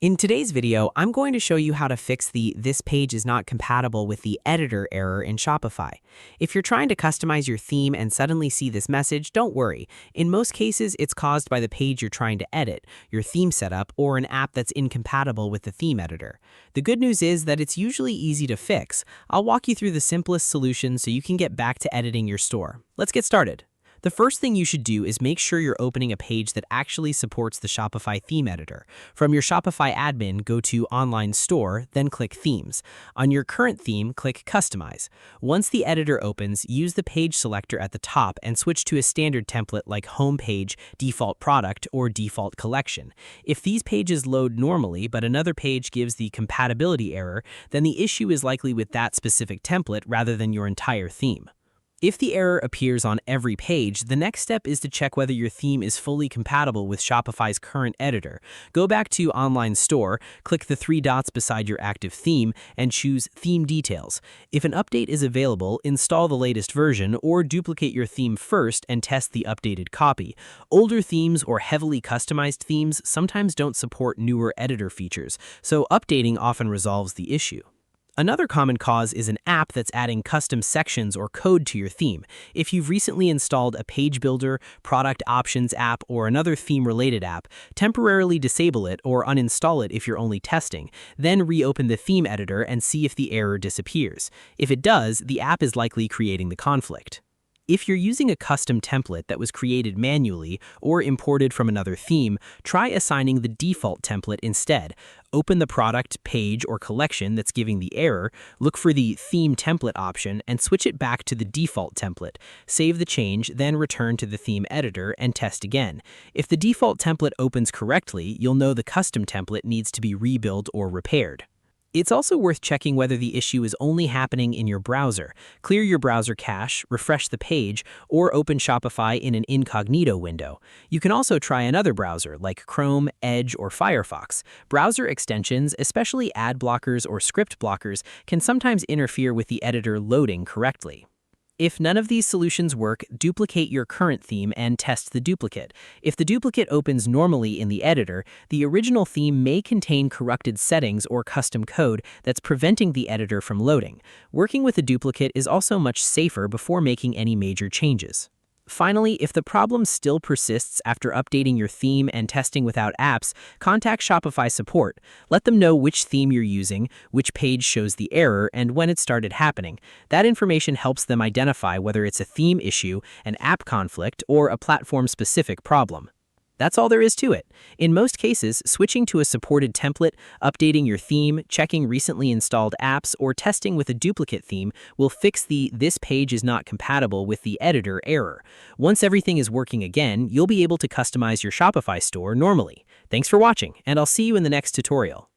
In today's video, I'm going to show you how to fix the "this page is not compatible with the editor" error in Shopify. If you're trying to customize your theme and suddenly see this message, don't worry. In most cases, it's caused by the page you're trying to edit, your theme setup, or an app that's incompatible with the theme editor. The good news is that it's usually easy to fix. I'll walk you through the simplest solution so you can get back to editing your store. Let's get started. The first thing you should do is make sure you're opening a page that actually supports the Shopify theme editor. From your Shopify admin, go to Online Store, then click Themes. On your current theme, click Customize. Once the editor opens, use the page selector at the top and switch to a standard template like Home Page, Default Product, or Default Collection. If these pages load normally, but another page gives the compatibility error, then the issue is likely with that specific template rather than your entire theme. If the error appears on every page, the next step is to check whether your theme is fully compatible with Shopify's current editor. Go back to Online Store, click the three dots beside your active theme, and choose Theme Details. If an update is available, install the latest version or duplicate your theme first and test the updated copy. Older themes or heavily customized themes sometimes don't support newer editor features, so updating often resolves the issue. Another common cause is an app that's adding custom sections or code to your theme. If you've recently installed a page builder, product options app, or another theme-related app, temporarily disable it or uninstall it if you're only testing. Then reopen the theme editor and see if the error disappears. If it does, the app is likely creating the conflict. If you're using a custom template that was created manually or imported from another theme, try assigning the default template instead. Open the product, page, or collection that's giving the error, look for the theme template option, and switch it back to the default template. Save the change, then return to the theme editor and test again. If the default template opens correctly, you'll know the custom template needs to be rebuilt or repaired. It's also worth checking whether the issue is only happening in your browser. Clear your browser cache, refresh the page, or open Shopify in an incognito window. You can also try another browser like Chrome, Edge, or Firefox. Browser extensions, especially ad blockers or script blockers, can sometimes interfere with the editor loading correctly. If none of these solutions work, duplicate your current theme and test the duplicate. If the duplicate opens normally in the editor, the original theme may contain corrupted settings or custom code that's preventing the editor from loading. Working with a duplicate is also much safer before making any major changes. Finally, if the problem still persists after updating your theme and testing without apps, contact Shopify support. Let them know which theme you're using, which page shows the error, and when it started happening. That information helps them identify whether it's a theme issue, an app conflict, or a platform-specific problem. That's all there is to it. In most cases, switching to a supported template, updating your theme, checking recently installed apps, or testing with a duplicate theme will fix the "this page is not compatible with the editor" error. Once everything is working again, you'll be able to customize your Shopify store normally. Thanks for watching, and I'll see you in the next tutorial.